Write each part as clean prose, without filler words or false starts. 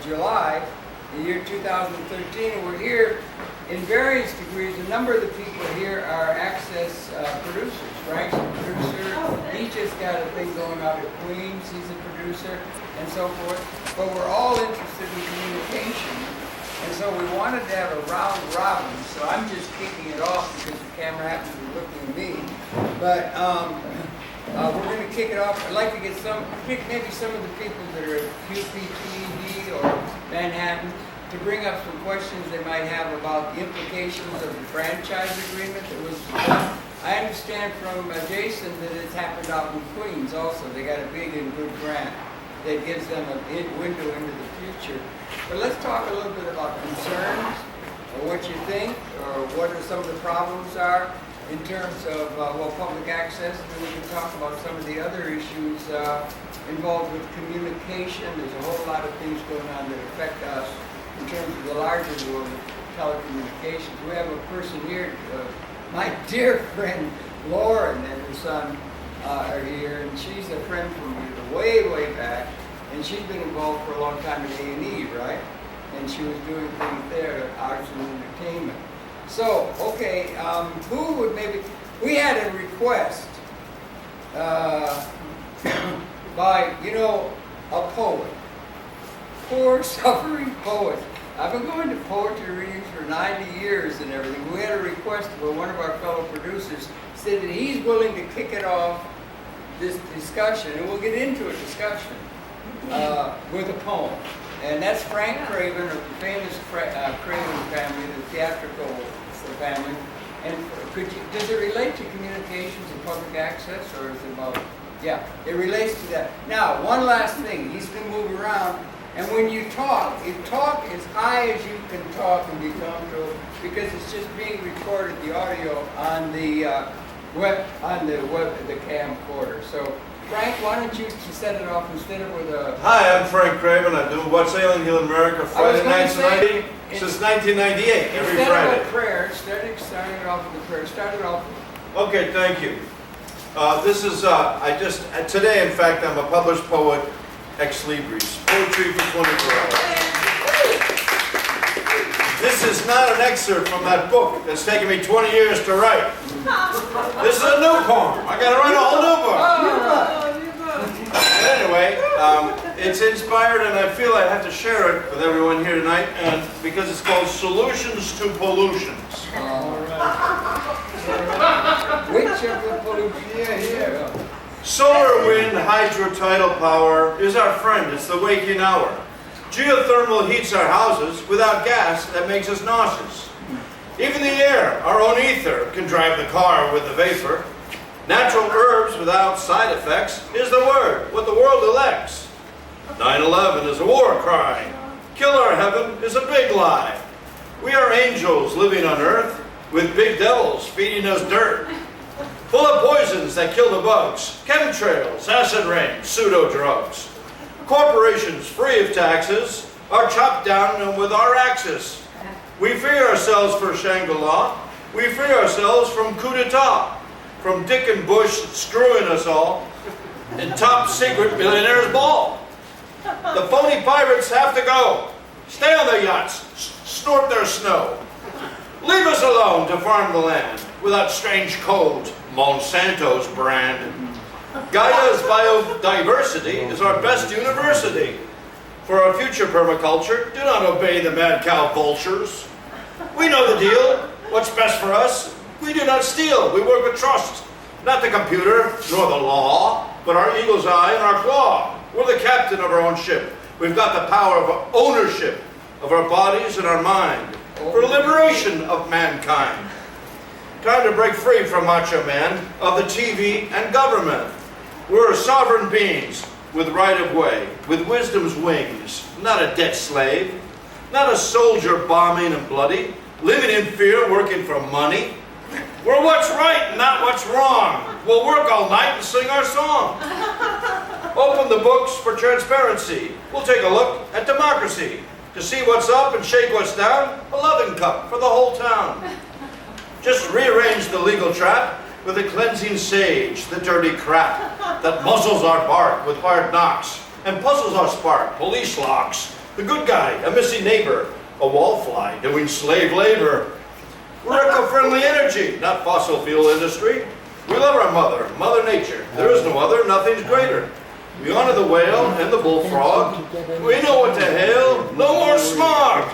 July, the year 2013, and we're here in various degrees. A number of the people here are Access producers. Frank's a producer. He just got a thing going out at Queens. He's a producer, and so forth. But we're all interested in communication, and so we wanted to have a round robin. So I'm just kicking it off because the camera happens to be looking at me. But we're going to kick it off. I'd like to get maybe some of the people that are at QPTV or Manhattan to bring up some questions they might have about the implications of the franchise agreement that was done. I understand from Jason that it's happened out in Queens also. They got a big and good grant that gives them a window into the future. But let's talk a little bit about concerns, or what you think, or what are some of the problems are in terms of public access. And then we can talk about some of the other issues involved with communication. There's a whole lot of things going on that affect us in terms of the larger world of telecommunications. We have a person here, my dear friend Lauren and her son are here, and she's a friend from way, way back, and she's been involved for a long time in A&E, right? And she was doing things there, arts and entertainment. So, okay, who would maybe, we had a request by, a poet. Poor, suffering poet. I've been going to poetry readings for 90 years and everything. We had a request where one of our fellow producers said that he's willing to kick it off, this discussion, and we'll get into a discussion with a poem. And that's Frank Craven, of the famous Craven family, the theatrical family. And does it relate to communications and public access, or is it about, yeah, it relates to that. Now, one last thing, he's going to move around. And when you talk as high as you can talk and be comfortable, because it's just being recorded, the audio on the the camcorder. So, Frank, why don't you set it off instead of with a... Hi, I'm Frank Craven. I do What's Ailing You in America Friday nights since 1998, every Friday. Instead of a prayer, starting it off with a prayer. Start it off with... Okay, thank you. This is, today, in fact, I'm a published poet, ex libris, poetry for 24 hours. This is not an excerpt from that book that's taken me 20 years to write. This is a new poem. I got to write a whole new book. Anyway, it's inspired, and I feel I have to share it with everyone here tonight, and because it's called Solutions to Pollutions. All right. Which of the pollution? Yeah. Solar, wind, hydro, tidal power is our friend. It's the waking hour. Geothermal heats our houses. Without gas, that makes us nauseous. Even the air, our own ether, can drive the car with the vapor. Natural herbs without side effects is the word, what the world elects. 9/11 is a war cry. Kill our heaven is a big lie. We are angels living on earth with big devils feeding us dirt. Full of poisons that kill the bugs, chemtrails, acid rain, pseudo-drugs. Corporations free of taxes are chopped down with our axes. We free ourselves for Shangri-La. We free ourselves from coup d'etat, from Dick and Bush screwing us all, and top secret billionaires' ball. The phony pirates have to go. Stay on their yachts, snort their snow. Leave us alone to farm the land without strange codes, Monsanto's brand. Gaia's biodiversity is our best university. For our future permaculture, do not obey the mad cow vultures. We know the deal. What's best for us? We do not steal. We work with trust. Not the computer, nor the law, but our eagle's eye and our claw. We're the captain of our own ship. We've got the power of ownership of our bodies and our mind for liberation of mankind. Time to break free from Macho Man, of the TV and government. We're sovereign beings with right-of-way, with wisdom's wings, not a debt slave, not a soldier bombing and bloody, living in fear, working for money. We're what's right, not what's wrong. We'll work all night and sing our song. Open the books for transparency. We'll take a look at democracy. To see what's up and shake what's down, a loving cup for the whole town. Just rearrange the legal trap with a cleansing sage, the dirty crap that muzzles our bark with hard knocks and puzzles our spark, police locks. The good guy, a missing neighbor, a wallfly doing slave labor. We're eco-friendly energy, not fossil fuel industry. We love our mother, Mother Nature. There is no other, nothing's greater. We honor the whale and the bullfrog. We know what to hail, no more smog.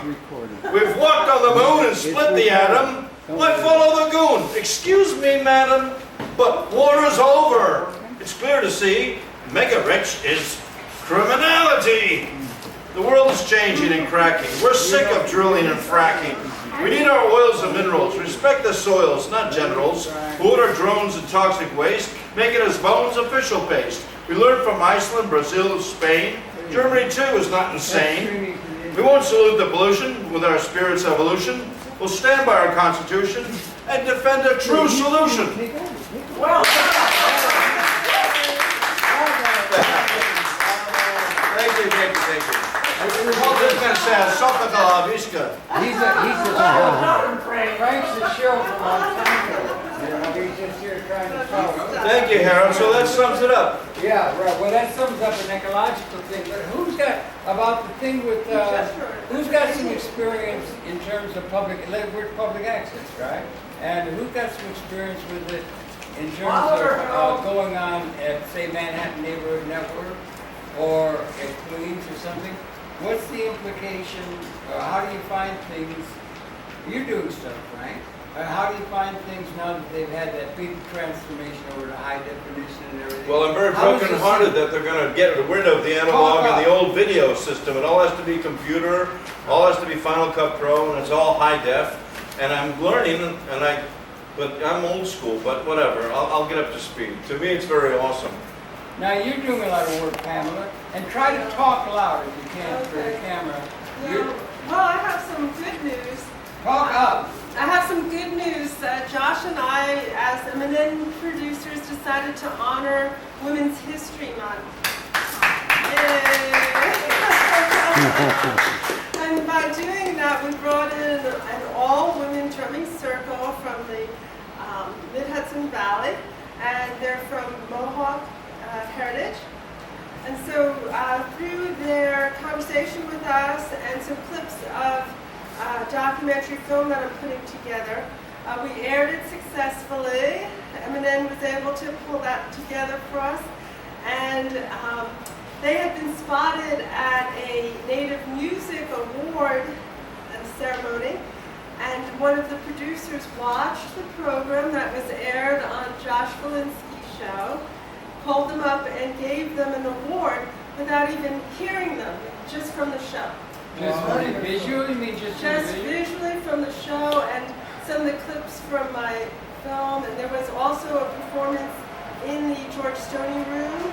We've walked on the moon and split the atom. Why follow the goon? Excuse me, madam, but war is over. It's clear to see, mega-rich is criminality. The world is changing and cracking. We're sick of drilling and fracking. We need our oils and minerals. Respect the soils, not generals, who order drones and toxic waste, making us bones official paste. We learned from Iceland, Brazil, Spain. Germany, too, is not insane. We won't salute the pollution with our spirit's evolution. We'll stand by our Constitution and defend a true solution. Well Thank you, thank you, thank you. What is going to say? Sopatala Visca. He's a Frank's a show from Monsanto. You know, he's just here trying to solve it. Thank you, Harold. So that sums it up. Yeah, right. Well, that sums up an ecological thing. But who's got about the thing with who's got some experience in terms of we're public access, right? And who's got some experience with it in terms of going on at, say, Manhattan Neighborhood Network or at Queens or something? What's the implication? How do you find things? You're doing stuff, right? How do you find things now that they've had that big transformation over to high definition and everything? Well, I'm very broken-hearted that they're going to get rid of the analog and the old video system. It all has to be computer, all has to be Final Cut Pro, and it's all high def. And I'm learning, but I'm old school, but whatever. I'll get up to speed. To me, it's very awesome. Now, you're doing a lot of work, Pamela, and try to talk loud if you can for the camera. Well, I have some good news. Talk up. I have some good news. Josh and I, as M&N producers, decided to honor Women's History Month. Yay! And by doing that, we brought in an all-women drumming circle from the Mid-Hudson Valley, and they're from Mohawk heritage. And so through their conversation with us and some clips of documentary film that I'm putting together, we aired it successfully. M&N was able to pull that together for us. And they had been spotted at a Native Music Award ceremony. And one of the producers watched the program that was aired on Josh Walensky's show, pulled them up and gave them an award without even hearing them, just from the show. Just visually, just visually from the show, and some of the clips from my film, and there was also a performance in the George Stoney room.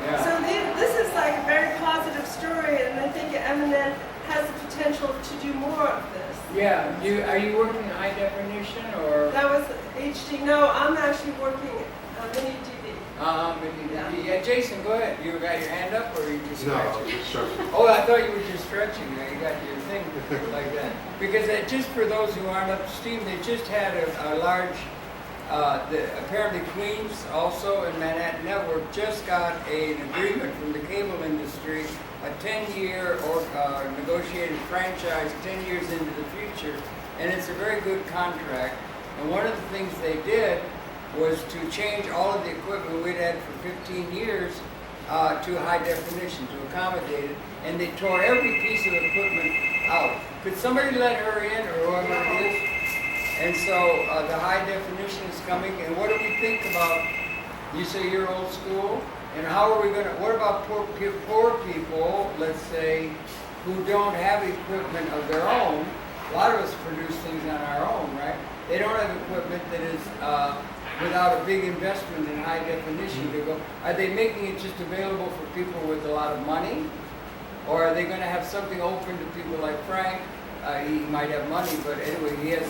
Yeah. So this is like a very positive story, and I think M&N has the potential to do more of this. Yeah. Are you working in high definition or? That was HD. No, I'm actually working mini DV. Yeah, Jason, go ahead. You got your hand up, or you just stretching? No, just stretching. Oh, I thought you were just stretching. You got your thing like that. Because just for those who aren't up to steam, they just had a large. Apparently, Queens, also in Manhattan Network, just got an agreement from the cable industry, a 10-year or negotiated franchise, 10 years into the future, and it's a very good contract. And one of the things they did was to change all of the equipment we'd had for 15 years to high definition, to accommodate it, and they tore every piece of equipment out. Could somebody let her in, or whoever it is? And so the high definition is coming, and what do we think about, you say you're old school, and how are we going to, what about poor people, let's say, who don't have equipment of their own? A lot of us produce things on our own, right? They don't have equipment that is without a big investment in high definition to go. Are they making it just available for people with a lot of money? Or are they going to have something open to people like Frank? He might have money, but anyway, he has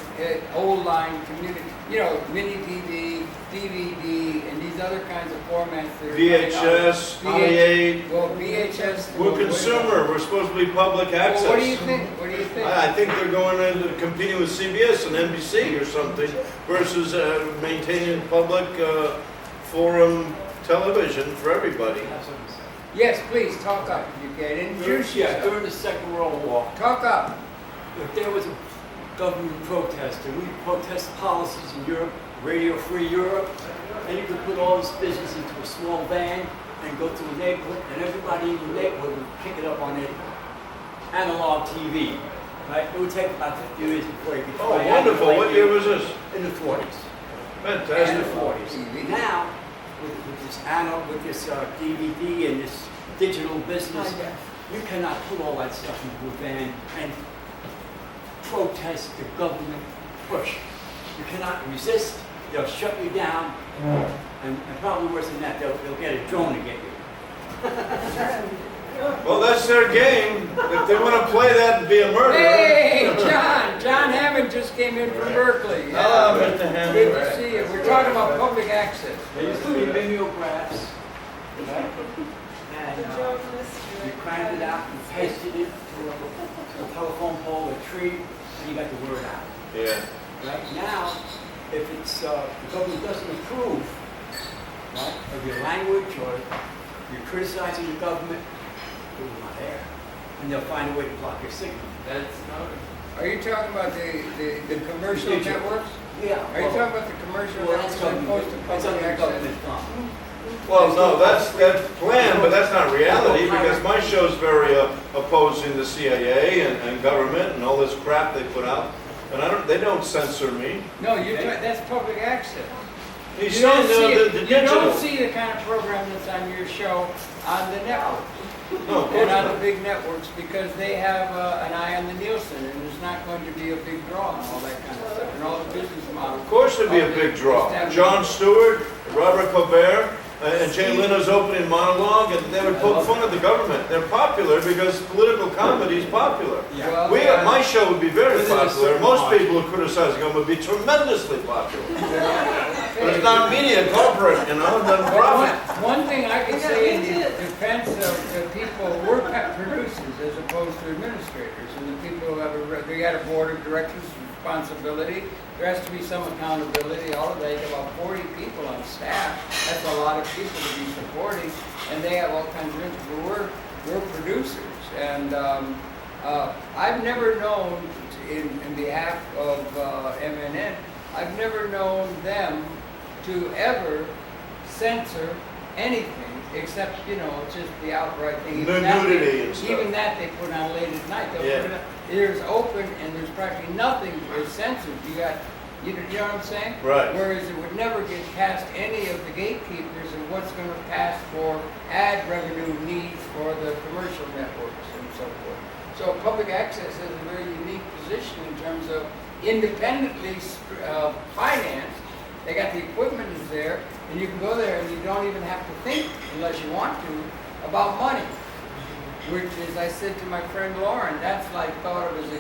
old line community, mini DV, DVD, and these other kinds of formats. That VHS, VA. Well, VHS. We're consumer. We're supposed to be public access. Well, what do you think? What do you think? I think they're going into competing with CBS and NBC or something versus maintaining public forum television for everybody. Yes, please, talk up if you can. Introduce yourself. During the Second World War, Talk up. if there was a government protest, and we protest policies in Europe, Radio Free Europe, and you could put all this business into a small van and go to a neighborhood, and everybody in the neighborhood would pick it up on an analog TV. Right? It would take about 50 years before you could Oh, find wonderful. analog What year was this? in the 40s. In Fantastic. the 40s. TV. Now, with this analog, with this DVD and this digital business, you cannot put all that stuff into a van and protest the government push. You cannot resist. They'll shut you down, and probably worse than that, they'll get a drone to get you. Well, that's their game. If they want to play that and be a murderer. Hey, John! John Hammond just came in from Berkeley. Hello, Mr. Hammond. Good to see you. We're talking about public access. There used to be mimeographs, right? And The joke mystery. you crammed it out, you pasted it to a telephone pole, a tree, and you got the word out. Yeah. Right now, if it's the government doesn't approve, right, of your language or you're criticizing the government, it will not air, and they'll find a way to block your signal. Are you talking about the commercial Digital. networks? Yeah. Are you talking about the commercial Well, networks that's as opposed to that's public under access? government thumb. Well, no, that's planned, but that's not reality because my show's very opposing the CIA and government and all this crap they put out. And they don't censor me. No, that's public access. He's You don't saying see it- the You digital. don't see the kind of program that's on your show on the networks. No, of course And on the not. big networks because they have an eye on the Nielsen and there's not going to be a big draw and all that kind of stuff and all the business models. Of course there'd be a big draw. Jon Stewart, Robert Colbert, and Jay Leno's opening monologue, and they would poke fun at the government. They're popular because political comedy is popular. Well, My show would be very Within a popular. certain Most margin. people who criticize them would be tremendously popular. But it's not media, corporate, it doesn't profit. One thing I can say in defense of the people, we're producers as opposed to administrators, and the people who have they got a board of directors responsibility. There has to be some accountability. All of that, you have about 40 people on staff. That's a lot of people to be supporting, and they have all kinds of interests. But we're producers, and I've never known, in behalf of MNN, I've never known them to ever censor anything except, just the outright thing. The Even that nudity and stuff. Even that they put on late at night. They'll Yeah. put it on. There's open and there's practically nothing is censored. You know what I'm saying? Right. Whereas it would never get past any of the gatekeepers of what's going to pass for ad revenue needs for the commercial networks and so forth. So public access has a very unique position in terms of independently financed. They got the equipment is there, and you can go there and you don't even have to think, unless you want to, about money. Which, as I said to my friend Lauren, that's like thought of as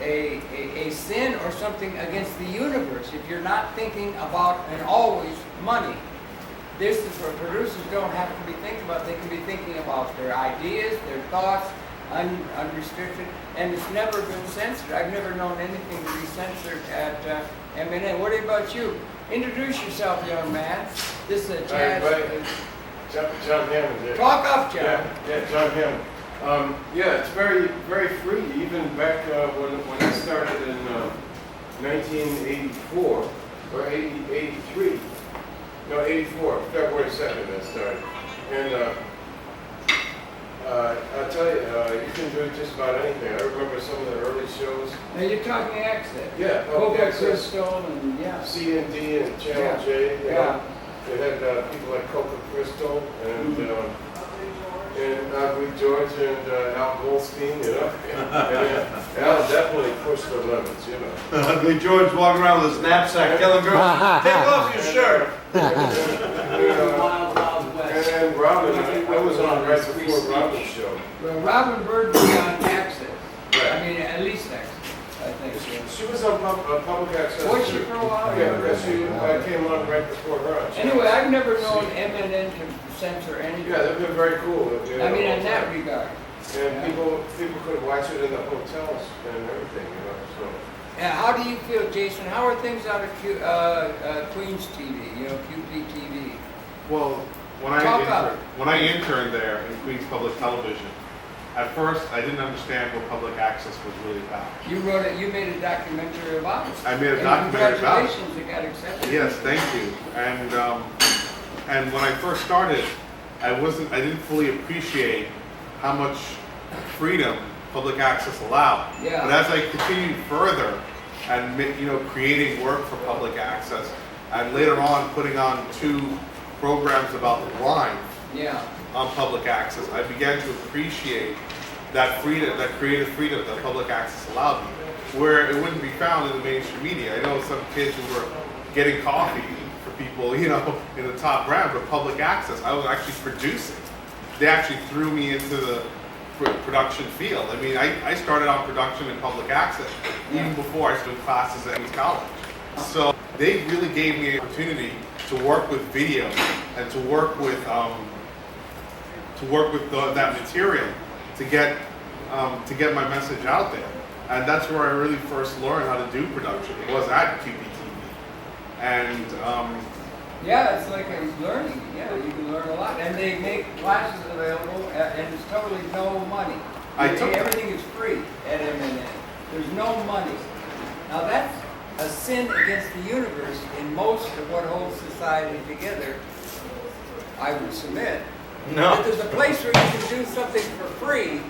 a sin or something against the universe. If you're not thinking about and always money, this is where producers don't have to be thinking about. They can be thinking about their ideas, their thoughts, unrestricted, and it's never been censored. I've never known anything to be censored at MNN. What about you? Introduce yourself, young man. This is Hi, everybody. John Hammond here. Talk up, John. Yeah, John Hammond. It's very, very free. Even back when I started in 1984 or 83. No, 84. February 2nd I started. And I'll tell you, you can do just about anything. I remember some of the early shows. Now you're talking access. Yeah, Coca Access. Crystal and yeah. C&D and Channel Yeah. J. You Yeah. know. They had people like Coca Crystal and Ugly George and Al Goldstein, and Al definitely pushed the limits, Ugly George walking around with his knapsack telling girls, take off your shirt. Wild, wild west. And Robin, I was on right before Robin's show. Well, Robin Bird was on access. Right. I mean, at least access, I think. She was on public access. Was she for a while? Yeah, I came on right before her. Anyway, I've never known MNN to censor anything. Yeah, they've been very cool. I mean, in that regard. And people could watch it in the hotels and everything, so. And how do you feel, Jason? How are things out of Queens TV, QP TV? Well, when I interned there in Queens Public Television, at first I didn't understand what public access was really about. You wrote it, you made a documentary about it. I made a documentary about it. Congratulations, it got accepted. Yes, thank you. And when I first started, I didn't fully appreciate how much freedom public access allowed. Yeah. But as I continued further and creating work for public access, and later on putting on 2 programs about the blind Yeah. on public access, I began to appreciate that freedom, that creative freedom that public access allowed me, where it wouldn't be found in the mainstream media. I know some kids who were getting coffee for people, in the top brand, but public access, I was actually producing. They actually threw me into the production field. I mean, I started out production in public access even before I took classes at East College. So they really gave me an opportunity to work with video and to work with that material to get my message out there. And that's where I really first learned how to do production. It was at QPTV. And Yeah, it's like a learning. Yeah, you can learn a lot. And they make classes available, and it's totally no money. Everything is free at MNN. There's no money. Now that's a sin against the universe in most of what holds society together, I would submit. No. If there's a place where you can do something for free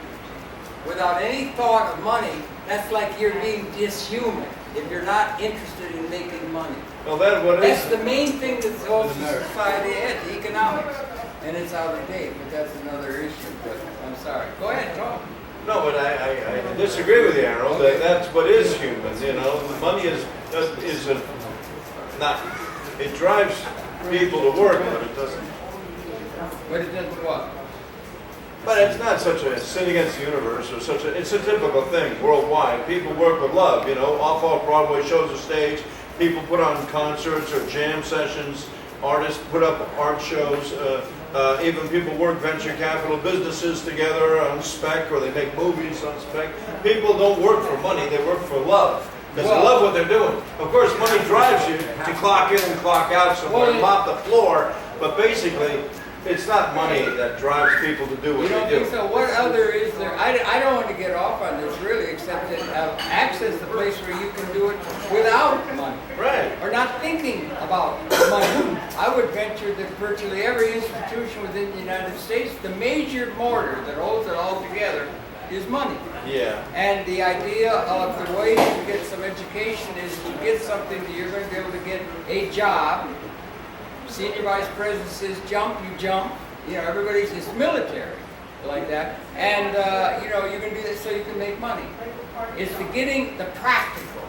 without any thought of money, that's like you're being dishuman if you're not interested in making money. Well, That's the main thing that holds the society ahead, the economics. And it's out of date, but that's another issue. But I'm sorry. Go ahead, talk. No, but I disagree with you, Harold. That's what is human. Money it drives people to work, but it doesn't. But it doesn't what? But it's not such a sin against the universe or it's a typical thing worldwide. People work with love, off-Broadway shows a stage, people put on concerts or jam sessions, artists put up art shows, even people work venture capital businesses together on spec, or they make movies on spec. People don't work for money, they work for love. Because they love what they're doing. Of course, money drives you to clock in and clock out somewhere, mop the floor, but basically, it's not money that drives people to do what they do. So what other is there? I don't want to get off on this really, except that access the place where you can do it without money. Right. Or not thinking about money. I would venture that virtually every institution within the United States, the major mortar that holds it all together is money. Yeah. And the idea of the way to get some education is to get something that you're going to be able to get a job. Senior vice president says jump, you jump. Everybody says military, like that. And, you can do this so you can make money. It's the getting the practical.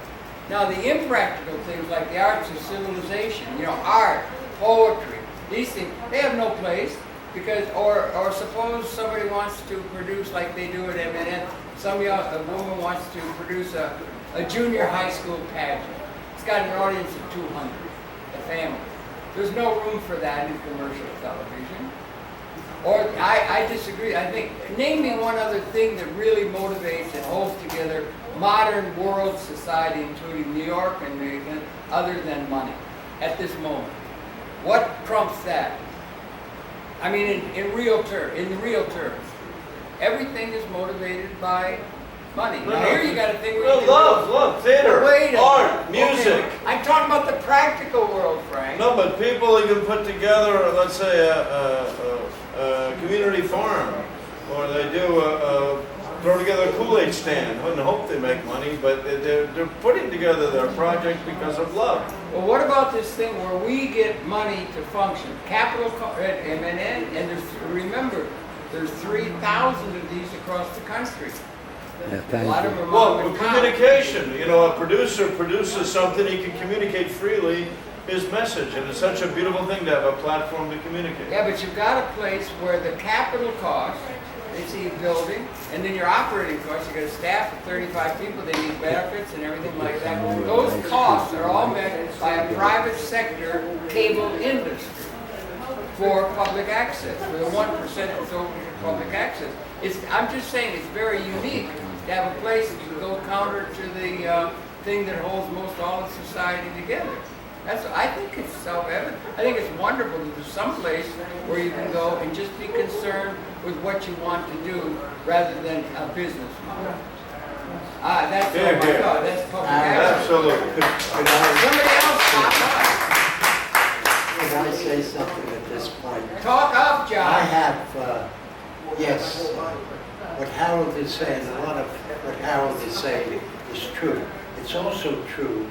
Now, the impractical things like the arts of civilization, art, poetry, these things, they have no place. Because, or suppose somebody wants to produce, like they do at MNN, a woman wants to produce a junior high school pageant. It's got an audience of 200, a family. There's no room for that in commercial television. Or I disagree. I think, name me one other thing that really motivates and holds together modern world society, including New York and New England, other than money at this moment. What trumps that? I mean, in the real terms, everything is motivated by money. Now here you got a thing where you love, theater, art, music. Okay. I'm talking about the practical world, Frank. No, but people even put together, let's say, a community farm, or they do throw together a Kool-Aid stand. Wouldn't hope they make money, but they're putting together their project because of love. Well, what about this thing where we get money to function? Capital at MNN, and remember, there's 3,000 of these across the country. Yeah, A thank lot you. of them are Well, mom with and pop. communication, a producer produces something, he can communicate freely his message, and it's such a beautiful thing to have a platform to communicate. Yeah, but you've got a place where the capital cost, they see a building, and then your operating costs, you got a staff of 35 people, they need benefits and everything like that. Those costs are all met by a private sector cable industry for public access, for the 1% that's open for public access. I'm just saying it's very unique to have a place that can go counter to the thing that holds most all of society together. I think it's self-evident. I think it's wonderful that there's some place where you can go and just be concerned with what you want to do rather than a business model. That's all my thought. That's public access. Absolutely. Somebody else talk up. Can I say something at this point? Talk up, I John. have, yes, what Harold is saying, a lot of what Harold is saying is true. It's also true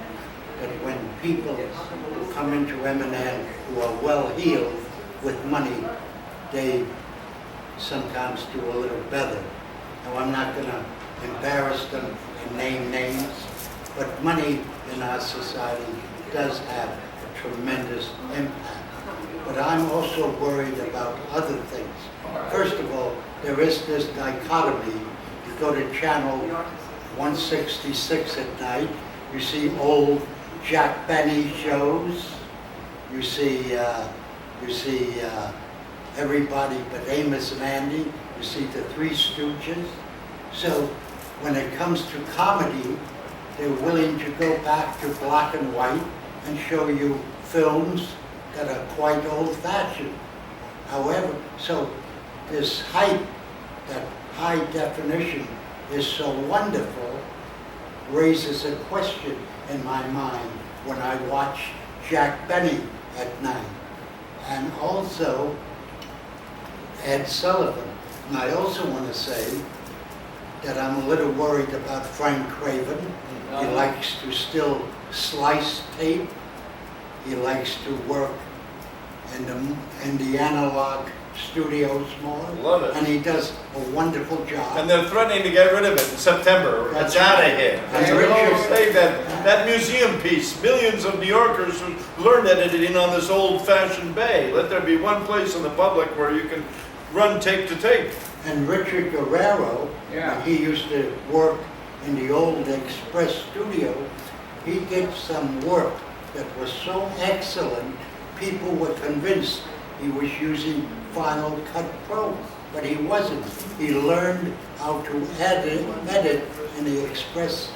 that when people who come into M&N who are well-heeled with money, they sometimes do a little better. Now, I'm not going to embarrass them and name names, but money in our society does have a tremendous impact. But I'm also worried about other things. First of all, there is this dichotomy. You go to channel 166 at night, you see old Jack Benny shows, you see everybody but Amos and Andy, you see the Three Stooges. So when it comes to comedy, they're willing to go back to black and white and show you films that are quite old-fashioned. However, so this hype, that high definition is so wonderful, raises a question in my mind when I watch Jack Benny at night. And also Ed Sullivan. And I also want to say that I'm a little worried about Frank Craven. He likes to still slice tape. He likes to work in the analog studios more. Love it. And he does a wonderful job. And they're threatening to get rid of it in September. It's out of here. And They're Richard- going to save that museum piece. Millions of New Yorkers who learned editing on this old-fashioned bay. Let there be one place in the public where you can run tape to tape. And Richard Guerrero, Yeah. when he used to work in the old Express studio, he did some work that was so excellent, people were convinced he was using Final Cut Pro, but he wasn't. He learned how to edit in the Express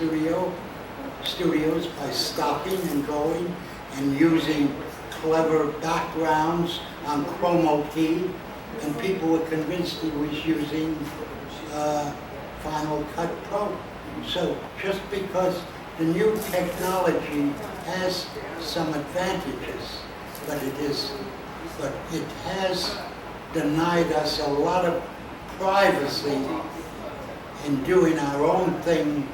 studios by stopping and going and using clever backgrounds on chroma key, and people were convinced he was using Final Cut Pro. So just because the new technology has some advantages, but it has denied us a lot of privacy in doing our own thing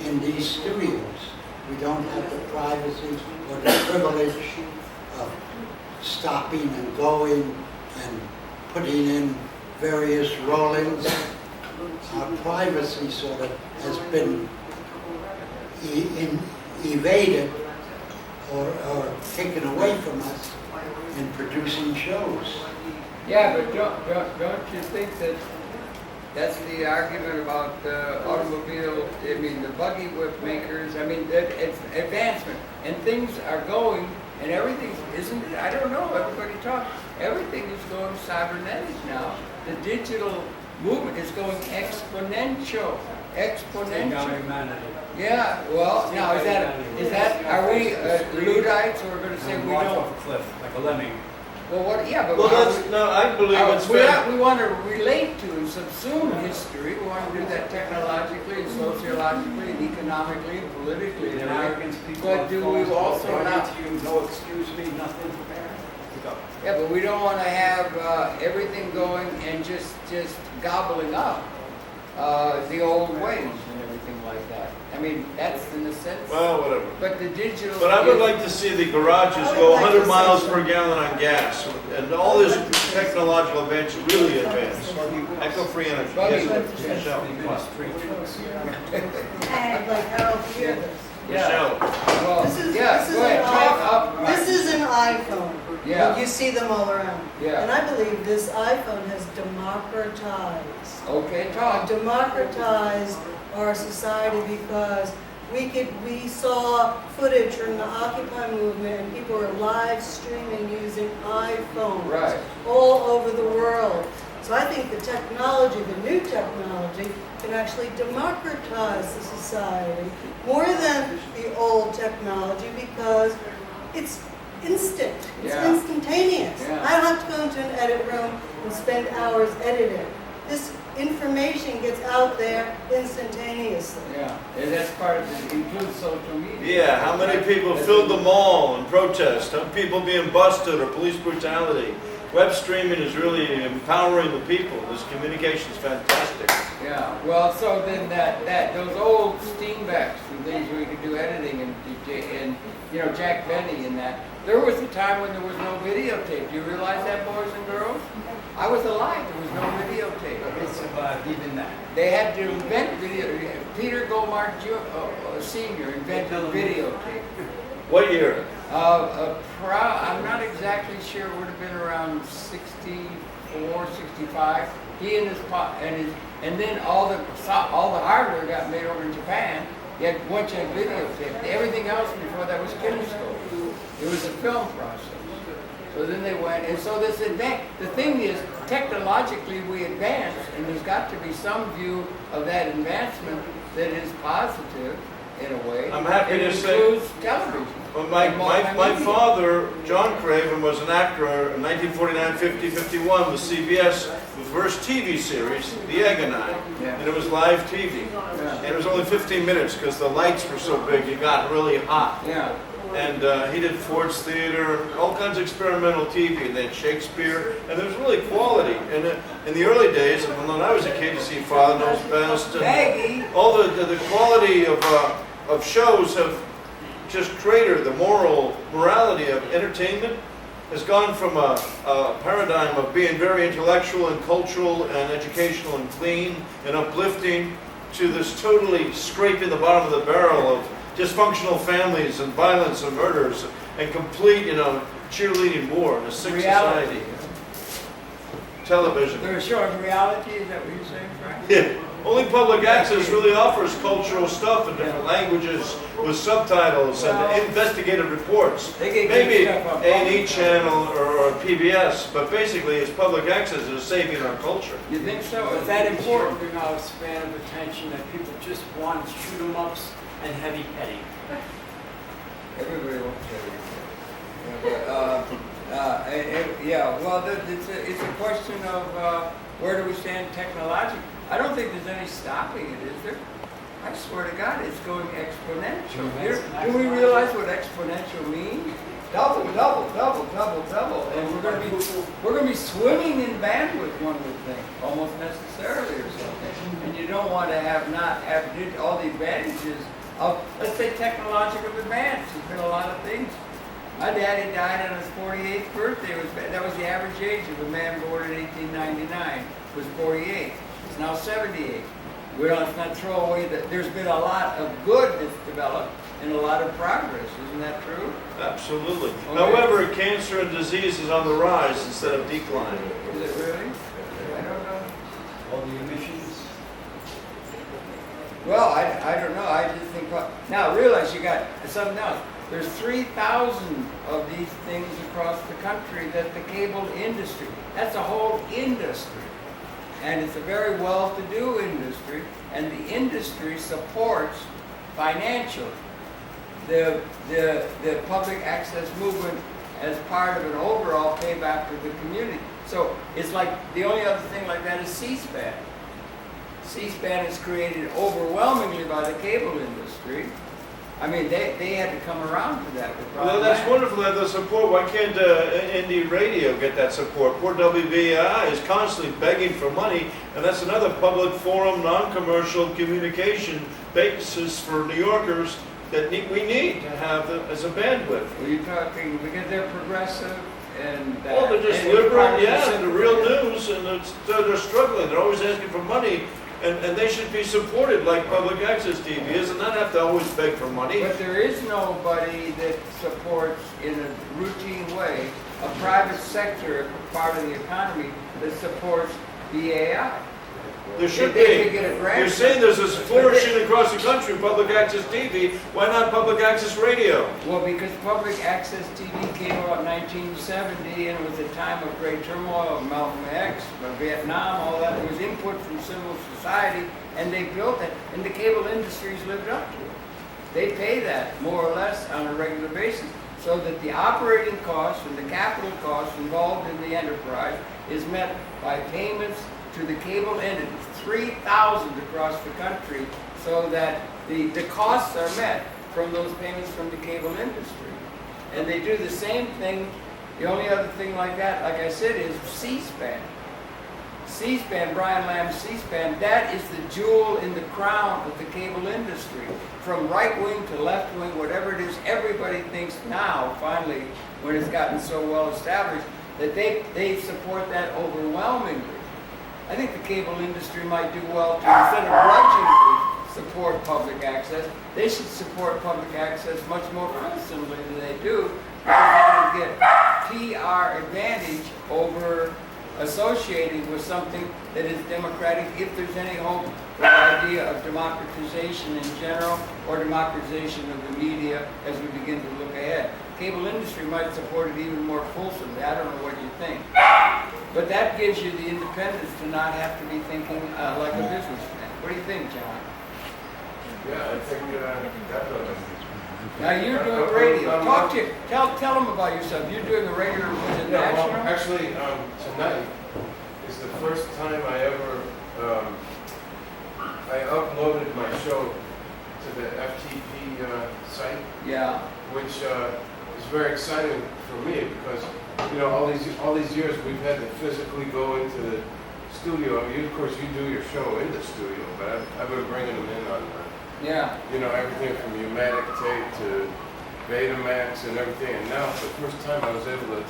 in these studios. We don't have the privacy or the privilege of stopping and going and putting in various roll-ins. Our privacy sort of has been evaded or taken away from us in producing shows. Yeah, but don't you think that that's the argument about the automobile, I mean, the buggy whip makers, I mean, it's advancement, and things are going, and everything, isn't it? I don't know, everybody talks, everything is going cybernetic now. The digital movement is going exponential. Yeah, well, now is that, are we Luddites, or we're gonna say we March don't? off a cliff, like a lemming. Well, what, yeah, but. Well, how that's, we- no, I believe it's fair. we want to relate to and subsume history. We want to do that technologically and sociologically and economically and politically. The and Americans, everything. people But on do we phones, also no not? to you, no excuse me, nothing. Go. Yeah, but we don't want to have everything going and just gobbling up the old ways and everything like that. I mean, that's in a sense. Well, whatever. But the digital. But I would like to see the garages go 100 miles per gallon on gas, and all this technological advance really advance. Eco-free energy. Yes, Michelle. And like Harold here. Michelle. Well, This is, yeah, this is go ahead, an talk iPhone. up. This is an iPhone. Yeah. You see them all around. Yeah. And I believe this iPhone has democratized. Okay, talk. Democratized our society because we saw footage from the Occupy movement and people were live streaming using iPhones Right. all over the world. So I think the technology, the new technology, can actually democratize the society more than the old technology because it's instant, it's Yeah. instantaneous. Yeah. I don't have to go into an edit room and spend hours editing. This information gets out there instantaneously. Yeah, and that's part of it, includes social media. Yeah, how many people filled the mall in protest? How many people being busted or police brutality? Web streaming is really empowering the people. This communication is fantastic. Yeah, well, so then those old Steenbecks and things where you could do editing and you know, Jack Benny and that, there was a time when there was no videotape. Do you realize that, boys and girls? I was alive, there was no videotape. It survived even that. They had to invent video. Peter Goldmark Sr. invented videotape. What year? I'm not exactly sure. It would have been around 64, 65. He and and then all the hardware got made over in Japan. Once you had videotape, everything else before that was kinescope. It was a film process. So then they went, and so this the thing is, technologically we advance, and there's got to be some view of that advancement that is positive in a way. I'm happy to say- It includes television. Well, and my multimedia. father, John Craven, was an actor in 1949, 50, 51 with CBS, with first TV series, The Egg and I. Yeah. And it was live TV. Yeah. And it was only 15 minutes because the lights were so big, it got really hot. Yeah. And he did Ford's Theater, all kinds of experimental TV, and then Shakespeare, and there was really quality. And in the early days, when I was a kid, you see Father Knows Best, and Maggie. all the quality of shows have just cratered. The morality of entertainment has gone from a paradigm of being very intellectual and cultural and educational and clean and uplifting to this totally scraping the bottom of the barrel of dysfunctional families and violence and murders and complete, cheerleading war in a sick society. Television. They're showing reality, is that what you're saying, Frank? Yeah. Only public access really offers cultural stuff in different languages with subtitles and investigative reports. They get Maybe good stuff on A&E public. channel or PBS, but basically it's public access is saving our culture. You think so? Is that important? Shortening our span of attention that people just want shoot 'em ups and heavy petting. Everybody wants to. It's a question of where do we stand technologically. I don't think there's any stopping it, is there? I swear to God, it's going exponential. Do we realize what exponential means? Double, double, double, double, double, and we're going to be swimming in bandwidth. One would think, almost necessarily or something. And you don't want to not have all the advantages of, let's say, technological advance. There's been a lot of things. My daddy died on his 48th birthday. That was the average age of a man born in 1899. Was 48. It's now 78. Let's not throw away that. There's been a lot of good that's developed and a lot of progress. Isn't that true? Absolutely. Okay. However, cancer and disease is on the rise instead of decline. Is it really? I don't know. All the emissions. Well, I don't know. I just think. Now realize you got something else. There's 3,000 of these things across the country that the cable industry. That's a whole industry. And it's a very well-to-do industry, and the industry supports financially the public access movement as part of an overall payback to the community. So it's like the only other thing like that is C-SPAN. C-SPAN is created overwhelmingly by the cable industry. I mean, they had to come around to that. Well, that's wonderful that the support. Why can't indie radio get that support? Poor WBAI is constantly begging for money, and that's another public forum, non-commercial communication basis for New Yorkers that we need to have as a bandwidth. Well, you're talking because they're progressive and Well, they're just and liberal, yeah, progressive, the real news, and they're struggling. They're always asking for money. And they should be supported like public access TV is, and not have to always beg for money. But there is nobody that supports in a routine way a private sector part of the economy that supports BAI. There should They be. could get a grant. You're saying there's this flourishing across the country, public access TV. Why not public access radio? Well, because public access TV came out in 1970, and it was a time of great turmoil, Malcolm X, Vietnam, all that. There was input from civil society, and they built it, and the cable industries lived up to it. They pay that, more or less, on a regular basis. so that the operating costs and the capital costs involved in the enterprise is met by payments to the cable entities, 3,000 across the country, so that the costs are met from those payments from the cable industry. And they do the same thing. The only other thing like that, like I said, is C-SPAN. C-SPAN, Brian Lamb's C-SPAN, that is the jewel in the crown of the cable industry. From right wing to left wing, whatever it is, everybody thinks now, finally, when it's gotten so well established, that they support that overwhelmingly. I think the cable industry might do well to, instead of grudgingly support public access, they should support public access much more fulsomely than they do, because they get PR advantage over associating with something that is democratic, if there's any hope for the idea of democratization in general, or democratization of the media as we begin to look ahead. Cable industry might support it even more fulsomely. I don't know what you think. But that gives you the independence to not have to be thinking like a businessman. What do you think, John? Yeah, I think definitely. Now you're doing radio. Talk to you. Tell them about yourself. You're doing a regular, was it Yeah, well, national? actually, tonight is the first time I ever, I uploaded my show to the FTP site, Yeah. which is very exciting for me because, you know, all these years we've had to physically go into the studio. I mean, of course, you do your show in the studio, but I've been bringing them in on, Yeah. you know, everything from Pneumatic tape to Betamax and everything. And now, for the first time, I was able to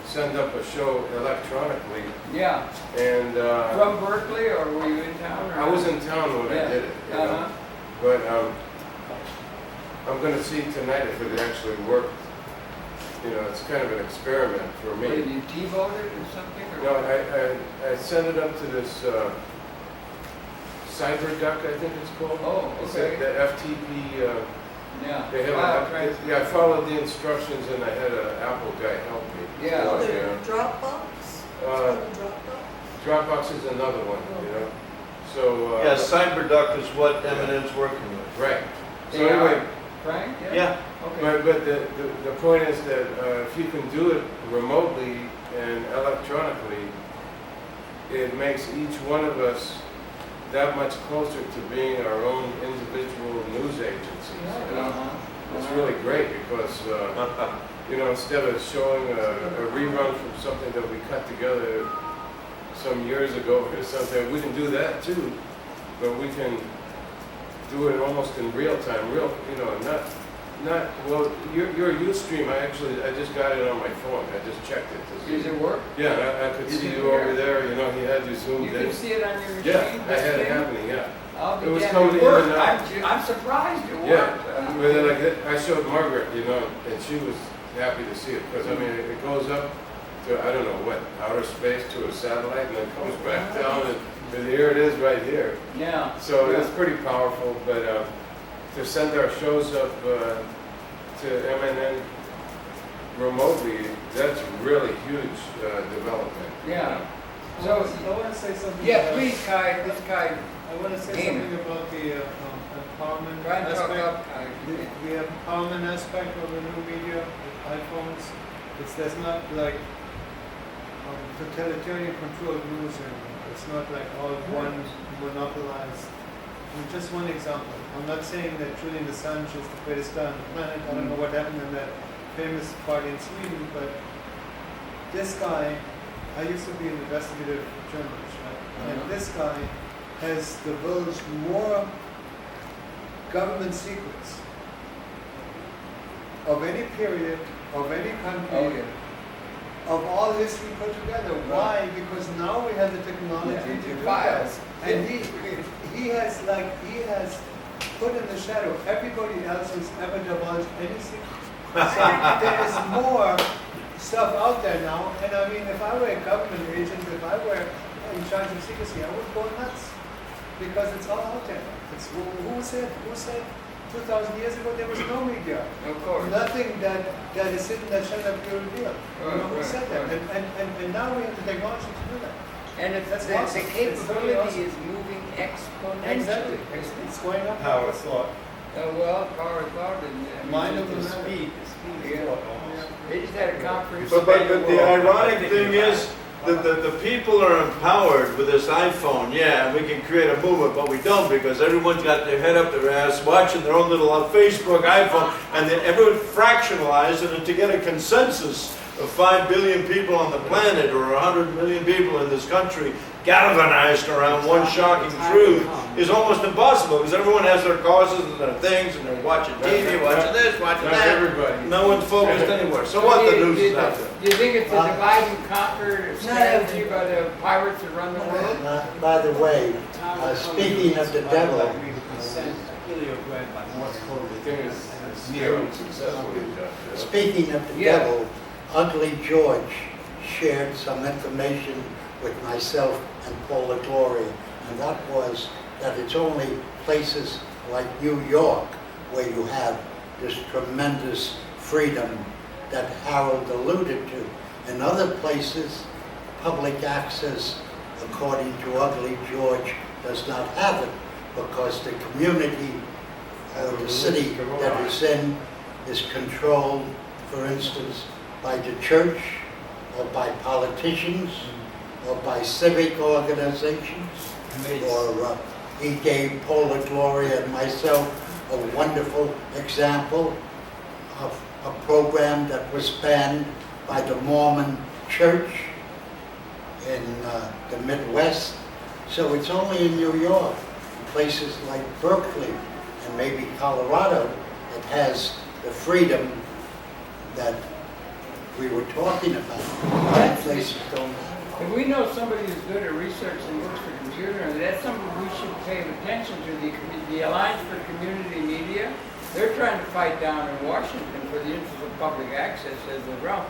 send up a show electronically. Yeah. And From Berkeley, or were you in town? Or? I was in town when I did it, you know. Uh-huh. But I'm going to see tonight if it actually worked. You know, it's kind of an experiment for What, did me. you T-vote it or something? Or? No, I sent it up to this CyberDuck, I think it's called. Oh, It's okay. the FTP. Yeah. They have Wow, yeah, I followed the instructions and I had an Apple guy help me. Yeah. Oh, So, the you know, Dropbox? Uh, Dropbox? Dropbox is another one, you know. So Yeah, CyberDuck is what Eminent's working with. right. So They are. anyway, Frank? Yeah. Okay. but the point is that if you can do it remotely and electronically, it makes each one of us that much closer to being our own individual news agencies. You know? Uh-huh. It's really great because, you know, instead of showing a rerun from something that we cut together some years ago or something, we can do that too, but we can do it almost in real time, you know, not, well, your Ustream, I just got it on my phone, I just checked it to see. Does it work? Yeah, I could Is see it you over there? there, you know, he had you zoomed You in. can see it on your machine? Yeah, I this had it thing? happening, yeah. I'll be It was damned. coming It in worked. and out. I'm surprised it worked. Yeah, but like I showed Margaret, you know, and she was happy to see it because I mean it goes up to I don't know what outer space to a satellite and then comes back down and here it is right here. Yeah. So yeah. it's pretty powerful. But to send our shows up to MNN remotely, that's really huge development. Yeah. I So, want to say something. yeah, about- please, Kai. This Kai. I want to say Gamer. something about the empowerment Try and talk aspect. up, Kai. The empowerment aspect of the new media, with iPhones, there's not like totalitarian control of news anymore. It's not like all one monopolized. I mean, just one example. I'm not saying that Julian Assange is the greatest guy on the planet. I don't know what happened in that famous party in Sweden, but this guy, I used to be an investigative journalist, right? And this guy has divulged more government secrets of any period, of any country, Oh, yeah. of all history put together. Why? Because now we have the technology Yeah, to your do files. that. And he has put in the shadow everybody else who's ever divulged any secret. So there is more stuff out there now. And I mean, if I were a government agent, if I were in charge of secrecy, I would go nuts because it's all out there. It's who said 2,000 years ago there was no media. Of course. Nothing that is sitting that shall not be revealed. You know, who Right, said that? right. And now we have the technology to do that. And it's, That's the awesome. It's really capability awesome. is moving exponentially. Exactly. It's going up. Power of thought. Well, power thought and. I mean, Mind just over the matter. Speed, the speed Yeah. is what almost. They just had a conference. But about the world. ironic thing is that the people are empowered with this iPhone, yeah, and we can create a movement, but we don't because everyone's got their head up their ass watching their own little Facebook iPhone, and then everyone fractionalized, and to get a consensus of 5 billion people on the planet or 100 million people in this country galvanized around one shocking truth is almost impossible because everyone has their causes and their things and they're watching TV, watching this, watching Not that. everybody. No one's focused anywhere. So what, the news is out there? Do you think it's a divide and conquer strategy by the pirates that run the world? By the way, speaking of the devil, We sent heliograph by Morse code. The thing is, near unsuccessful. speaking of the Yeah. devil, Ugly George shared some information with myself and Paula Gloria, and that was that it's only places like New York where you have this tremendous freedom that Harold alluded to. In other places, public access, according to Ugly George, does not have it because the community or the city that it's in is controlled, for instance, by the church or by politicians or by civic organizations. Or he gave Paula Gloria and myself a wonderful example of a program that was banned by the Mormon Church in the Midwest. So it's only in New York, places like Berkeley and maybe Colorado, that has the freedom that we were talking about. Other places don't have. If we know somebody who's good at research and works for computer, that's something we should pay attention to. The Alliance for Community Media, they're trying to fight down in Washington for the interest of public access as a realm.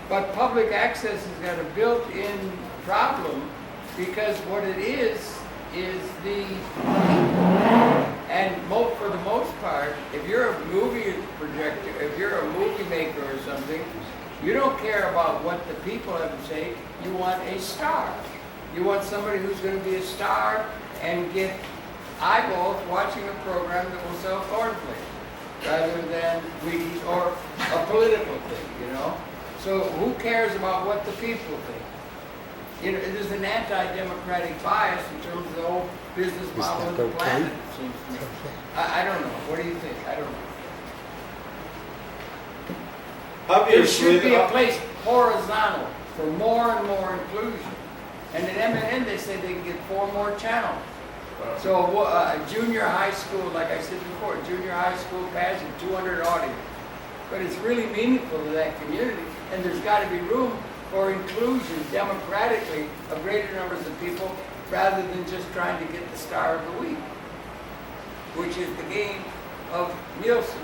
But public access has got a built-in problem because what it is the, and for the most part, if you're a movie projector, if you're a movie maker or something, you don't care about what the people have to say. You want a star. You want somebody who's going to be a star and get eyeballs watching a program that will sell cornflakes rather than Wheaties or a political thing, you know? So who cares about what the people think? You know, there's an anti-democratic bias in terms of the whole business model of the planet, it seems to me. I don't know. What do you think? I don't know. There Obviously, should be a place horizontal for more and more inclusion. And at M&N, they say they can get 4 more channels. So junior high school, like I said before, junior high school passing 200 audience. But it's really meaningful to that community, and there's got to be room for inclusion democratically of greater numbers of people rather than just trying to get the star of the week, which is the game of Nielsen.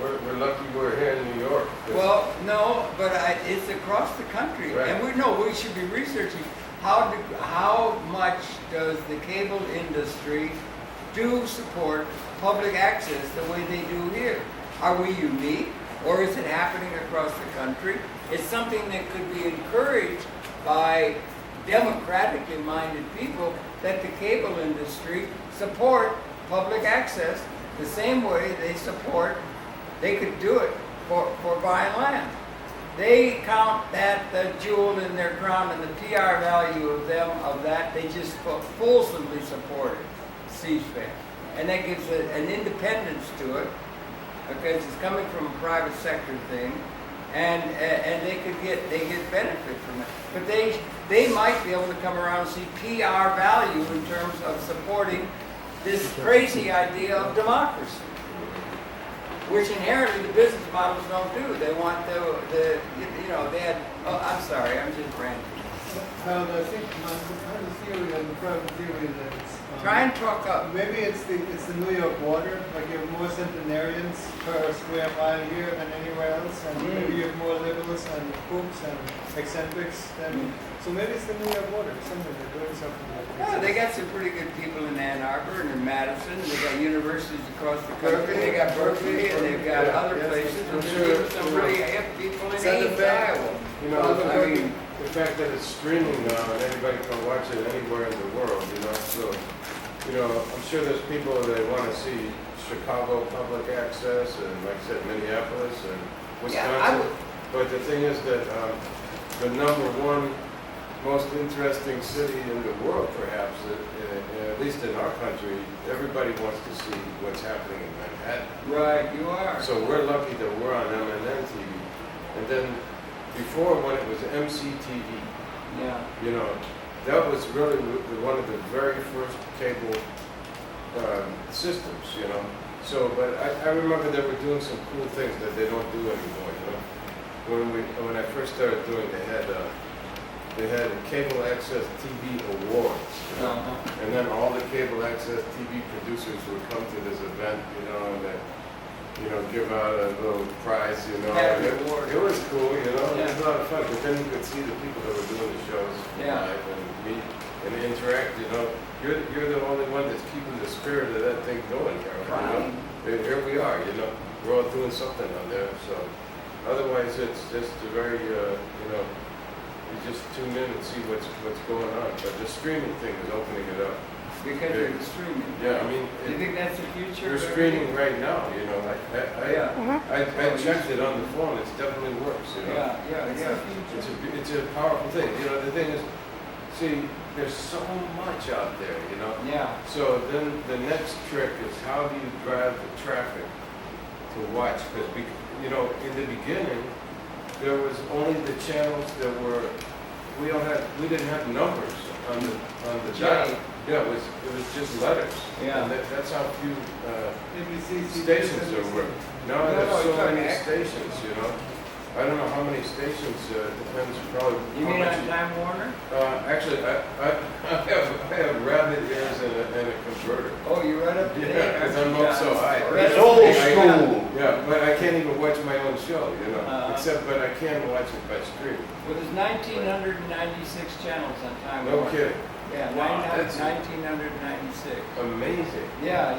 We're lucky we're here in New York. Well, no, but it's across the country, Right. and we should be researching how much does the cable industry do support public access the way they do here. Are we unique, or is it happening across the country? It's something that could be encouraged by democratically minded people that the cable industry support public access the same way they could do it for buying land. They count that the jewel in their crown and the PR value of that, they just fulsomely support it, C-SPAN. And that gives an independence to it, because it's coming from a private sector thing, and they get benefit from it. But they might be able to come around and see PR value in terms of supporting this crazy idea of democracy, which inherently the business models don't do. They want I'm sorry, I'm just ranting. I think I have a theory, a private theory that it's, Try and talk up. maybe it's the New York water. Like you have more centenarians per square mile here than anywhere else, and maybe you have more liberals and kooks and eccentrics. So maybe it's the New York water. Something they're doing something like this. Yeah, they got some pretty good people in Ann Arbor and in Madison. They got universities across the country. They got Berkeley, and they've got other places. And there's even some really hip people in Ames, Iowa. You know, I mean, the fact that it's streaming now and anybody can watch it anywhere in the world, you know, so, you know, I'm sure there's people that want to see Chicago public access, and like I said, Minneapolis and Yeah, I Wisconsin. But the thing is that the number one most interesting city in the world, perhaps, at least in our country, everybody wants to see what's happening in Manhattan. Right, you are. So we're lucky that we're on MNN TV. And then before, when it was MCTV, Yeah. you know, that was really one of the very first cable systems, you know. So, but I remember they were doing some cool things that they don't do anymore, you know. When I first started doing, they had cable access TV awards, you know? And then all the cable access TV producers would come to this event, you know, and they, you know, give out a little prize, you know. Happy And award. it was cool, you know. It was Yeah. a lot of fun. But then you could see the people that were doing the shows Yeah. live and meet and interact, you know. You're the only one that's keeping the spirit of that thing going here, you know. And here we are, you know. We're all doing something on there, so. Otherwise, it's just a very, you know, you just tune in and see what's going on. But the streaming thing is opening it up. Because you're streaming. Yeah, I mean, Do you think that's the future? we're of streaming right now, you know. Yeah. I checked it on the phone. It definitely works, you know. Yeah. It's a powerful thing. You know, the thing is, see, there's so much out there, you know. Yeah. So then the next trick is how do you drive the traffic to watch? Because, you know, in the beginning, there was only the channels that were, we didn't have numbers on the dial. Yeah, it was just letters. Yeah. And that's how few ABC, stations there were. Now No, there's so it's many okay. stations, you know. I don't know how many stations, depends probably. You how mean much on Time Warner? Actually, I have rabbit ears and a converter. Oh, you're right up to date. Yeah, because I'm up so high. Right It's up to old date. school. Yeah, but I can't even watch my own show, you know, Uh-huh. but I can watch it by stream. Well, there's 1,996 channels on Time No Warner. kidding. Yeah, Wow, that's 1,996. amazing. Yeah.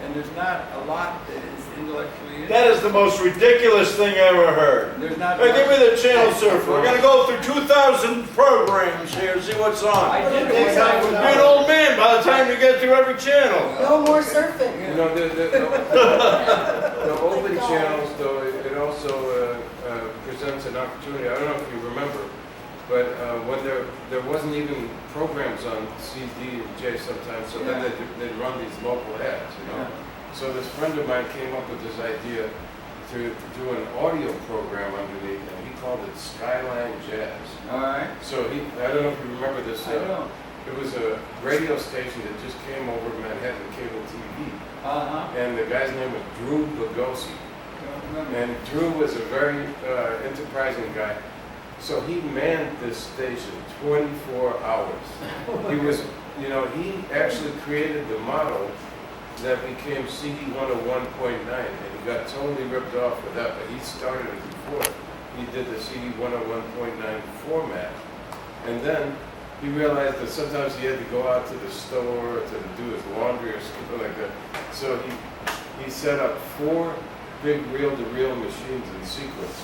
And there's not a lot that is intellectually. That is the most ridiculous thing I ever heard. There's not. Hey, give me the channel surfer. We're gonna go through 2,000 programs here, see what's on. I did it You're when I an was. old man by the time you get through every channel. No more surfing. You know, the open channels, though, it also presents an opportunity. I don't know if you remember, but when there wasn't even programs on CD and J sometimes, so then they'd run these local ads, you know. So this friend of mine came up with this idea to do an audio program underneath, and he called it Skyline Jazz. All right. So I don't know if you remember this. I don't. It was a radio station that just came over Manhattan cable TV, and the guy's name was Drew Lugosi. And Drew was a very enterprising guy. So he manned this station 24 hours. He was, you know, he actually created the model that became CD 101.9, and he got totally ripped off with that, but he started it before. He did the CD 101.9 format. And then he realized that sometimes he had to go out to the store to do his laundry or something like that. So he set up 4 big reel-to-reel machines in sequence.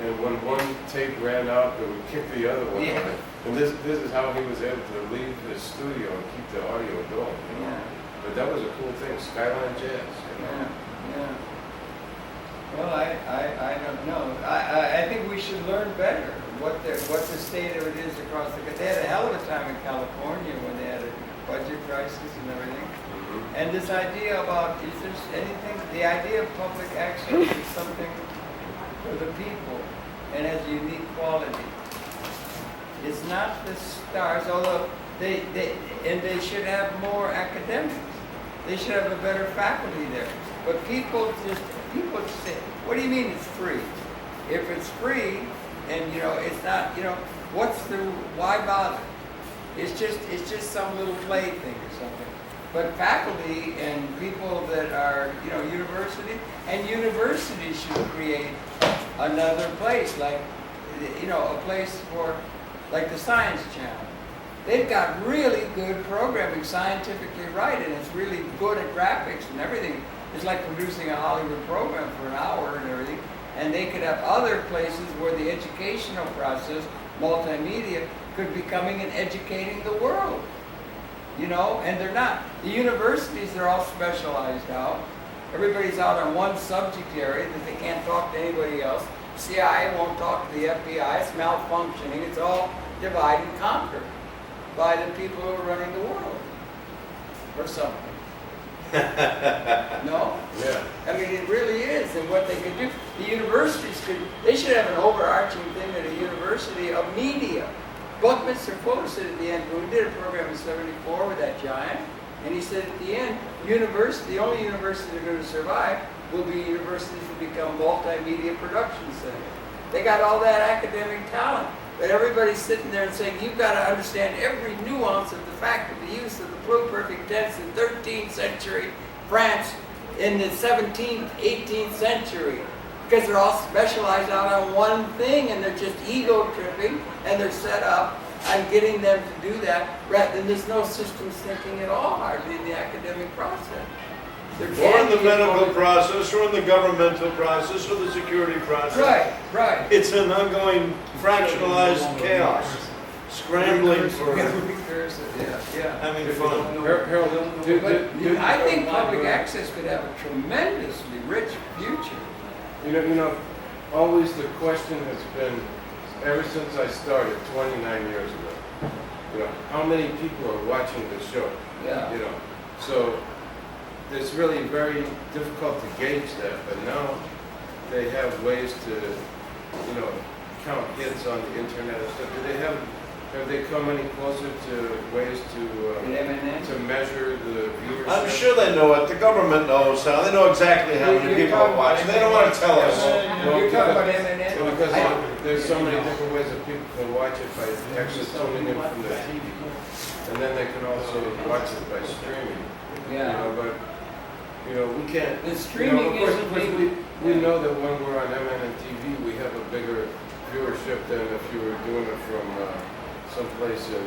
And when one tape ran out, it would kick the other one out. And this is how he was able to leave his studio and keep the audio going, you know. But that was a cool thing, Skyline Jazz, you know. Yeah. Well, I don't know. I think we should learn better what the state of it is across the country. They had a hell of a time in California when they had a budget crisis and everything. And this idea about, is there anything, the idea of public access is something for the people and has unique quality. It's not the stars, although they should have more academics. They should have a better faculty there. But people say, what do you mean it's free? If it's free and, you know, it's not, you know, why bother? It's just some little play thing or something. But faculty and people that are, you know, universities should create another place, like, you know, a place for, like the Science Channel. They've got really good programming, scientifically right, and it's really good at graphics and everything. It's like producing a Hollywood program for an hour and everything. And they could have other places where the educational process, multimedia, could be coming and educating the world. You know, and they're not. The universities, they're all specialized out. Everybody's out on one subject area that they can't talk to anybody else. CIA won't talk to the FBI. It's malfunctioning. It's all divide and conquer by the people who are running the world, or something. No? Yeah. I mean, it really is, and what they could do. The universities they should have an overarching thing at a university of media. Buckminster Fuller said at the end, when we did a program in '74 with that giant, and he said at the end, the only universities that are going to survive will be universities that become multimedia production centers. They got all that academic talent, but everybody's sitting there and saying, you've got to understand every nuance of the fact of the use of the pluperfect tense in 13th century France, in the 17th, 18th century, because they're all specialized out on one thing, and they're just ego tripping, and they're set up on getting them to do that, rather than there's no systems thinking at all hardly in the academic process. Or in the medical process, or in the governmental process, or the security process. Right, right. It's an ongoing fractionalized chaos, scrambling for having fun. Harold, I think public access could have a tremendously rich future. you know, always the question has been, ever since I started 29 years ago, how many people are watching the show? Yeah. So it's really very difficult to gauge that, but now they have ways to, count hits on the internet and stuff. Have they come any closer to ways to measure the viewership? I'm sure they know it. The government knows how. They know exactly how many people are watching. They don't want to tell us. You're talking about MNN? Because there's so many different ways that people can watch it by actually tuning in from the TV. And then they can also watch it by streaming. Yeah. But we can't. The streaming of course, isn't we know that when we're on MNN TV, we have a bigger viewership than if you were doing it from someplace in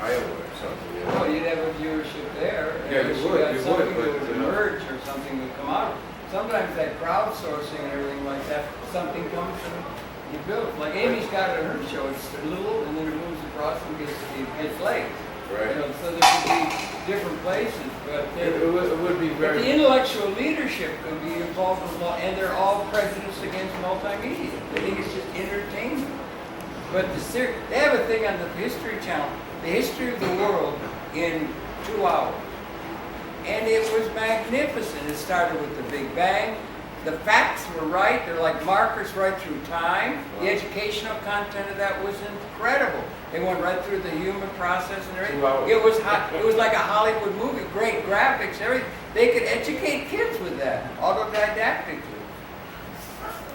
Iowa or something. Well, you'd have a viewership there. Yeah, you would, Something but, would emerge or something would come out. Sometimes that crowdsourcing and everything like that, something comes from you build. Like Amy's got it on her show. It's a little, and then it moves across and gets legs. Right. So there could be different places, but It would be but very. the intellectual leadership could be involved with and they're all prejudiced against multimedia. They think it's just entertainment. But they have a thing on the History Channel, the history of the world in 2 hours. And it was magnificent. It started with the Big Bang. The facts were right. They're like markers right through time. The educational content of that was incredible. They went right through the human process and everything. 2 hours. It was like a Hollywood movie. Great graphics, everything. They could educate kids with that, autodidactically.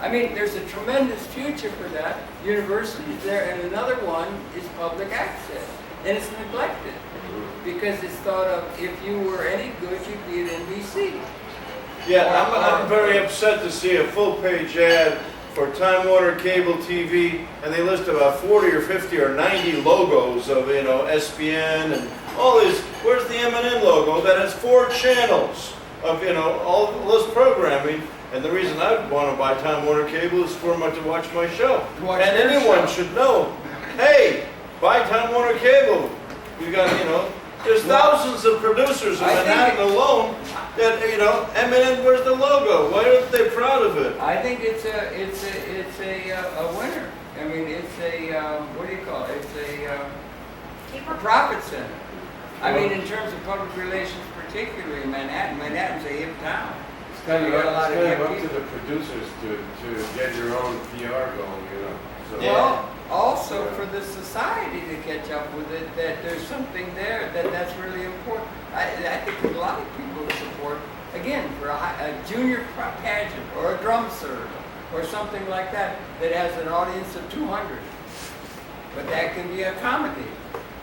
I mean, there's a tremendous future for that. Universities there, and another one is public access. And it's neglected because it's thought of, if you were any good, you'd be at NBC. Yeah, I'm very upset to see a full-page ad for Time Warner Cable TV, and they list about 40 or 50 or 90 logos of, SBN and all these. Where's the MNN logo that has 4 channels of, all this programming? And the reason I want to buy Time Warner Cable is for to watch my show. Watch And their anyone show. should know, hey, buy Time Warner Cable. You got, there's thousands of producers in I think Manhattan alone that, MNN, where's the logo? Why aren't they proud of it? I think it's a winner. I mean, it's a what do you call it? It's a profit center. I mean, in terms of public relations, particularly in Manhattan. Manhattan's a hip town. It's kind of You got a lot of hip up to people. the producers to get your own PR going, So, Well, also for the society to catch up with it, that there's something there that's really important. I think there's a lot of people to support, again, for a junior pageant or a drum circle or something like that has an audience of 200. But that can be accommodated.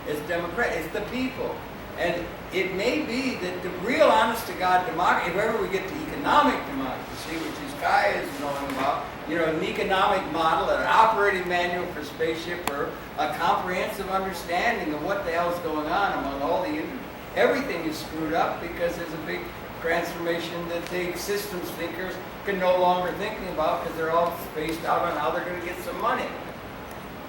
It's democratic. It's the people. And it may be that the real honest-to-God democracy, if ever we get to economic democracy, which is Kaya is knowing about, an economic model, an operating manual for spaceship, or a comprehensive understanding of what the hell is going on among all the everything is screwed up because there's a big transformation that the systems thinkers can no longer thinking about because they're all spaced out on how they're going to get some money.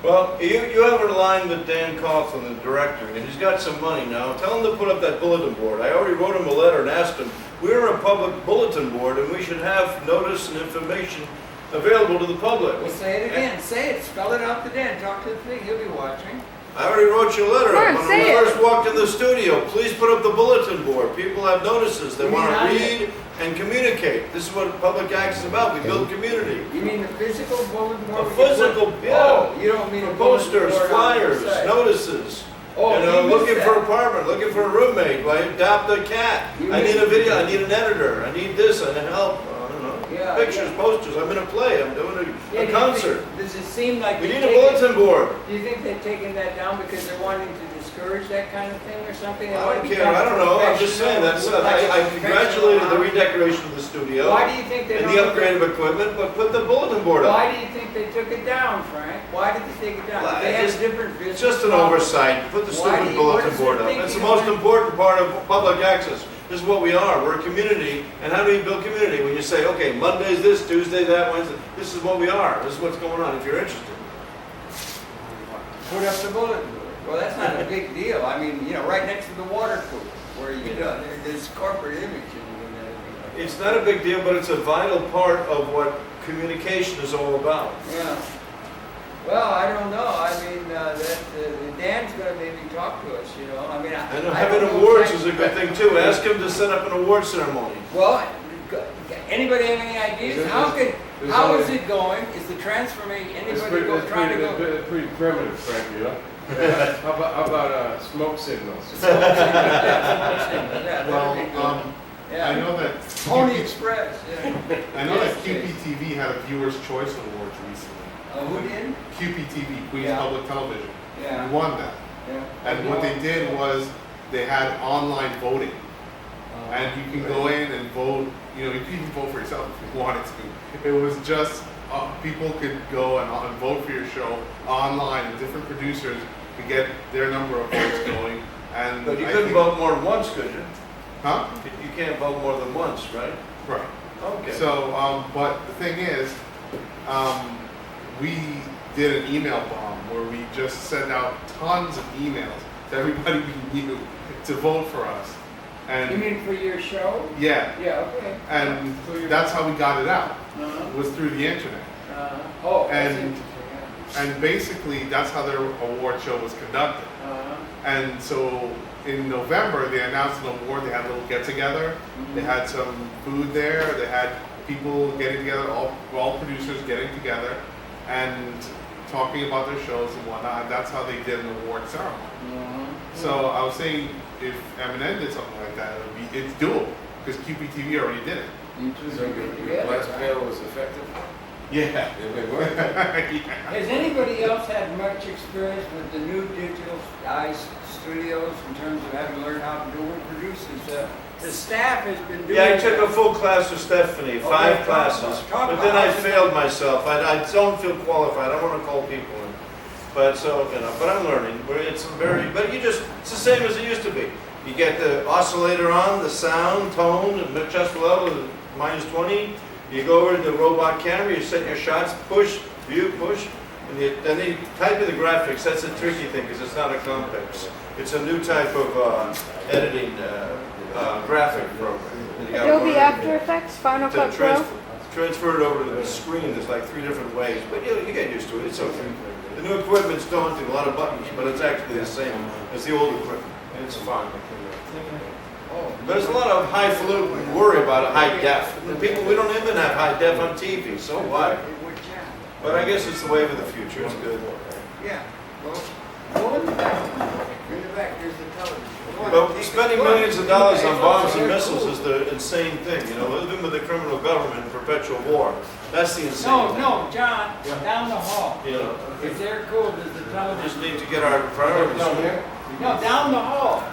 Well, you have a line with Dan Coughlin, the director, and he's got some money now. Tell him to put up that bulletin board. I already wrote him a letter and asked him, we're a public bulletin board and we should have notice and information available to the public. Well, say it again, say it, spell it out to Dan, talk to the thing, he'll be watching. I already wrote you a letter. Come on, When say we it. first walked in the studio, please put up the bulletin board. People have notices. They You want mean to I read and communicate. This is what public access is about. We build community. You mean the physical bulletin board? A we can physical, put- yeah. Oh, you don't mean a bulletin Posters, board on the flyers, side. notices. Oh, You know, you missed looking that. for an apartment, looking for a roommate, like adopt a cat. You I need a missed- video, I need an editor, I need this, I need help. I don't know. Yeah, Pictures, yeah. posters, I'm in a play, I'm doing Yeah, a do you think- concert. Does it seem like We they've need a taken- bulletin board. Do you think they've taken that down because they're wanting to discourage that kind of thing or something? They I wanna don't care, become I don't know, I'm just saying, that's, professional, like I a congratulated the professional redecoration of the studio Why do you think they and don't? the upgrade of equipment, but put the bulletin board up. Why do you think they took it down, Frank? Why did they take it down? Well, They I have just- different business. It's just an models. oversight, put the Why do stupid you- bulletin what is board their up. That's the thinking most on- important part of public access. This is what we are, we're a community, and how do you build community? When you say, okay, Monday's this, Tuesday that, Wednesday, this is what we are, this is what's going on, if you're interested. Put up the bulletin board. Well, that's not a big deal. I mean, you know, right next to the water cooler, where you know, there's corporate image and everything. It's not a big deal, but it's a vital part of what communication is all about. Yeah. Well, I don't know. I mean, Dan's gonna maybe talk to us, you know. I mean, I know I having don't know awards if is a good thing too, ask him to set up an award ceremony. Well, anybody have any ideas? How is it going? Is the transformation, It's anybody pretty, trying to go? pretty primitive, frankly, huh? How about smoke signals? Yeah, Well, that'd be good. I Yeah. know that Pony Express, yeah. I know that Yes, yes. QPTV had a Viewers' Choice Awards recently. Who did? QPTV, Queens Yeah. Public Television, Yeah, we won that. yeah. And what they did was they had online voting, and you can go in and vote. You know, you can even vote for yourself if you wanted to. It was just people could go and vote for your show online, and different producers could get their number of votes going. And But you I couldn't think- vote more than once, could you? huh? You can't vote more than once, right? Right. Okay. So, but the thing is, we did an email bomb where we just sent out tons of emails to everybody we knew to vote for us. You And mean for your show? yeah, Yeah, okay. and So you're- that's how we got it out, Uh-huh. was through the internet. Oh, that's And- interesting, And basically, that's how their award show was conducted. yeah. Uh-huh. And so in November, they announced an award. They had a little get together. They had some food there. They had people getting together, all producers getting together and talking about their shows and whatnot. And that's how they did an award ceremony. Uh-huh. So I was saying, if M&N did something like that, it's doable because QPTV already did it. You two So should get your together, last right? panel was effective? Yeah. It worked? Has anybody else had much experience with the new digital studios in terms of having learned how to do it? Producers, the staff has been doing. Yeah, I took a full class with Stephanie, Okay, 5 talk classes, about- but then I talk about- failed myself. I don't feel qualified. I don't want to call people in. But so, you know, but I'm learning. It's but it's the same as it used to be. You get the oscillator on, the sound, tone, and adjustable level is -20. You go over to the robot camera, you set your shots, push, view, push, and then you type in the graphics. That's the tricky thing because it's not a complex. It's a new type of editing graphic program. You gotta Adobe learn After Effects, Final to Cut Pro. transfer it over to the screen. There's like 3 different ways, but you get used to it. It's okay. The new equipment's daunting, a lot of buttons, but it's actually the same as the old equipment. It's fine. There's a lot of highfalutin worry about high def. The people, we don't even have high def on TV, so what? But I guess it's the wave of the future. It's good. Yeah, well, go in the back. In the back, there's the television. Go on, But take a spending look. millions of dollars on It's bombs also and very missiles cool. is the insane thing. You know, living with the criminal government in perpetual war. That's the insane No, thing. no, John, down the hall. You know, If they're cool, does the we television? just need to get our priorities Down straight. here? No, down the hall,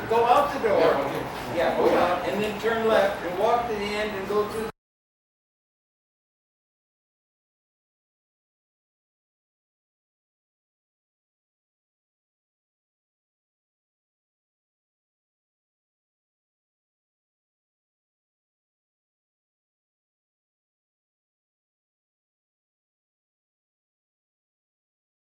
go out the door. Yeah, okay. Yeah, go out, and then turn left, and walk to the end, and go through